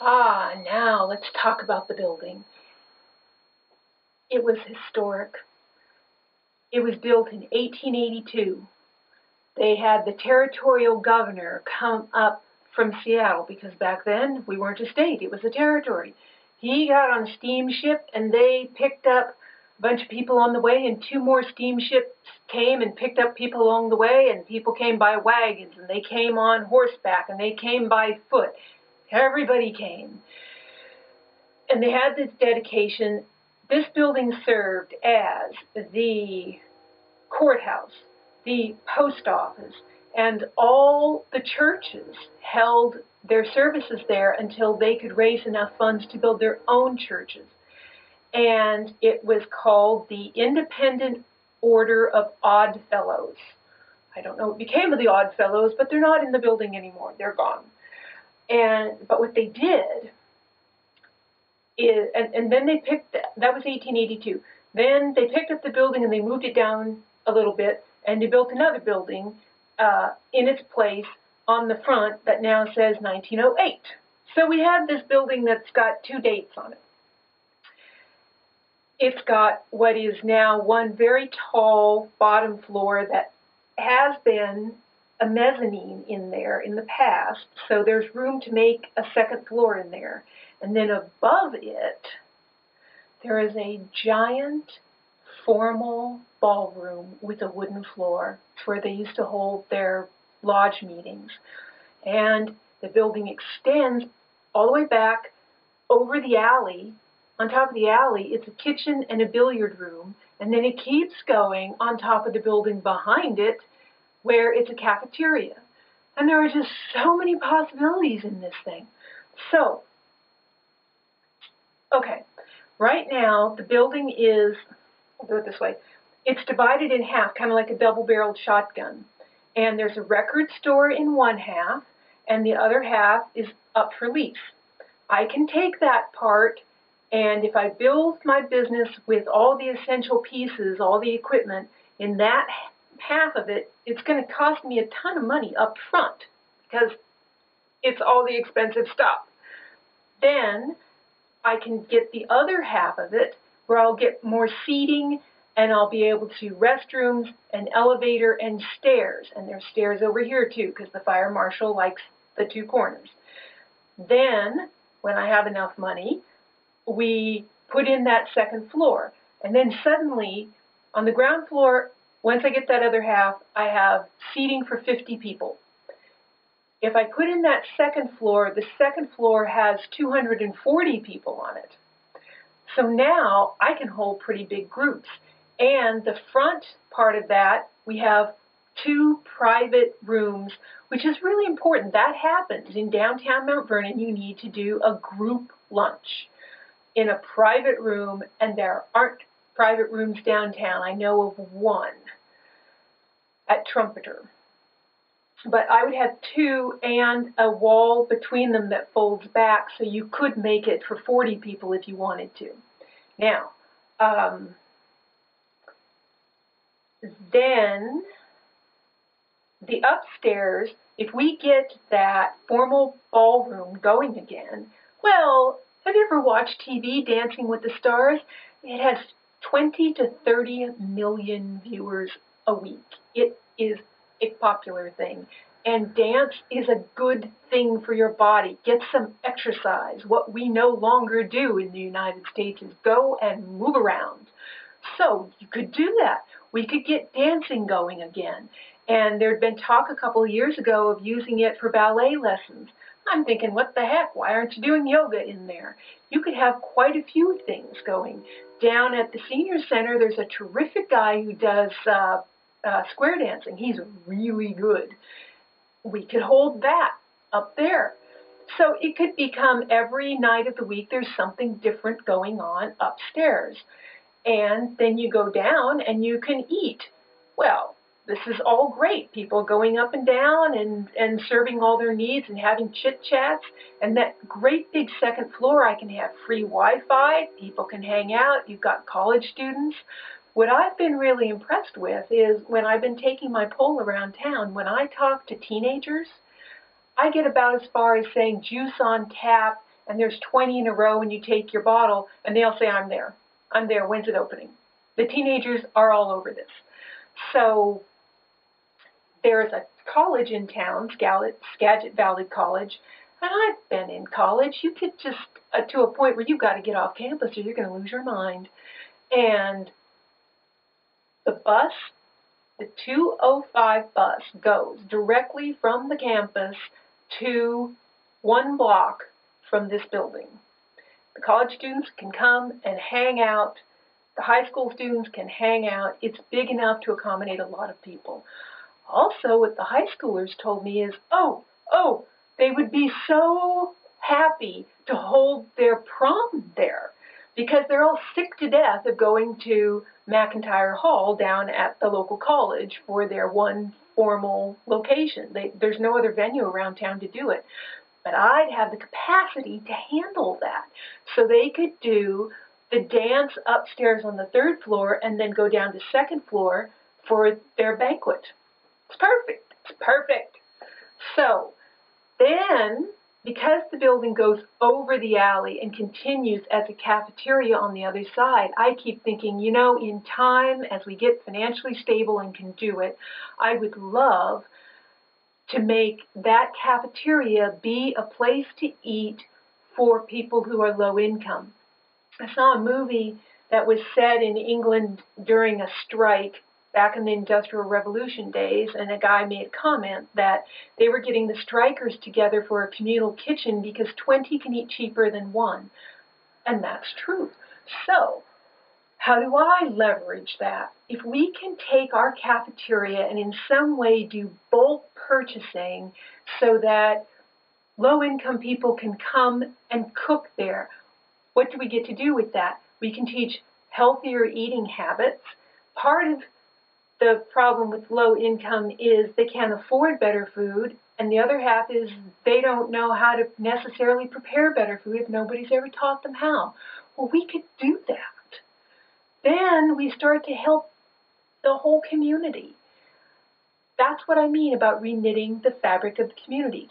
Now let's talk about the building. It was historic. It was built in 1882. They had the territorial governor come up from Seattle because back then we weren't a state, it was a territory. He got on a steamship and they picked up a bunch of people on the way, and two more steamships came and picked up people along the way, and people came by wagons, and they came on horseback, and they came by foot. Everybody came. And they had this dedication. This building served as the courthouse, the post office, and all the churches held their services there until they could raise enough funds to build their own churches. And it was called the Independent Order of Odd Fellows. I don't know what became of the Odd Fellows, but they're not in the building anymore. They're gone. But what they did is, and then they picked, that was 1882. Then they picked up the building and they moved it down a little bit, and they built another building in its place on the front that now says 1908. So we have this building that's got two dates on it. It's got what is now one very tall bottom floor that has been a mezzanine in there in the past, so there's room to make a second floor in there. And then above it, there is a giant formal ballroom with a wooden floor. It's where they used to hold their lodge meetings. And the building extends all the way back over the alley. On top of the alley, it's a kitchen and a billiard room, and then it keeps going on top of the building behind it, where it's a cafeteria. And there are just so many possibilities in this thing. So, okay, right now the building is, I'll do it this way, it's divided in half, kind of like a double-barreled shotgun. And there's a record store in one half, and the other half is up for lease. I can take that part, and if I build my business with all the essential pieces, all the equipment, in that half of it, it's going to cost me a ton of money up front because it's all the expensive stuff. Then I can get the other half of it where I'll get more seating, and I'll be able to restrooms, an elevator, and stairs. And there's stairs over here too because the fire marshal likes the two corners. Then, when I have enough money, we put in that second floor. And then suddenly, on the ground floor, once I get that other half, I have seating for 50 people. If I put in that second floor, the second floor has 240 people on it. So now I can hold pretty big groups. And the front part of that, we have two private rooms, which is really important. That happens in downtown Mount Vernon. You need to do a group lunch in a private room, and there aren't private rooms downtown. I know of one at Trumpeter. But I would have two and a wall between them that folds back, so you could make it for 40 people if you wanted to. Now, then the upstairs, if we get that formal ballroom going again, well, have you ever watched TV, Dancing with the Stars? It has 20 to 30 million viewers a week. It is a popular thing. And dance is a good thing for your body. Get some exercise. What we no longer do in the United States is go and move around. So you could do that. We could get dancing going again. And there had been talk a couple of years ago of using it for ballet lessons. I'm thinking, what the heck? Why aren't you doing yoga in there? You could have quite a few things going. Down at the senior center, there's a terrific guy who does square dancing. He's really good. We could hold that up there. So it could become every night of the week there's something different going on upstairs. And then you go down and you can eat. Well, this is all great. People going up and down and serving all their needs and having chit-chats. And that great big second floor, I can have free Wi-Fi. People can hang out. You've got college students. What I've been really impressed with is when I've been taking my poll around town, when I talk to teenagers, I get about as far as saying juice on tap and there's 20 in a row, and you take your bottle, and they'll say, I'm there. I'm there. When's it opening? The teenagers are all over this. So there's a college in town, Skagit Valley College, and I've been in college. You get just to a point where you've got to get off campus or you're going to lose your mind. And the bus, the 205 bus, goes directly from the campus to 1 block from this building. The college students can come and hang out. The high school students can hang out. It's big enough to accommodate a lot of people. Also, what the high schoolers told me is, they would be so happy to hold their prom there because they're all sick to death of going to McIntyre Hall down at the local college for their one formal location. There's no other venue around town to do it. But I'd have the capacity to handle that. So they could do the dance upstairs on the 3rd floor and then go down to 2nd floor for their banquet. It's perfect. It's perfect. So then, because the building goes over the alley and continues as a cafeteria on the other side, I keep thinking, in time, as we get financially stable and can do it, I would love to make that cafeteria be a place to eat for people who are low income. I saw a movie that was set in England during a strike back in the Industrial Revolution days, and a guy made a comment that they were getting the strikers together for a communal kitchen because 20 can eat cheaper than 1. And that's true. So, how do I leverage that? If we can take our cafeteria and in some way do bulk purchasing so that low-income people can come and cook there, what do we get to do with that? We can teach healthier eating habits. Part of the problem with low income is they can't afford better food, and the other half is they don't know how to necessarily prepare better food if nobody's ever taught them how. Well, we could do that. Then we start to help the whole community. That's what I mean about reknitting the fabric of the community.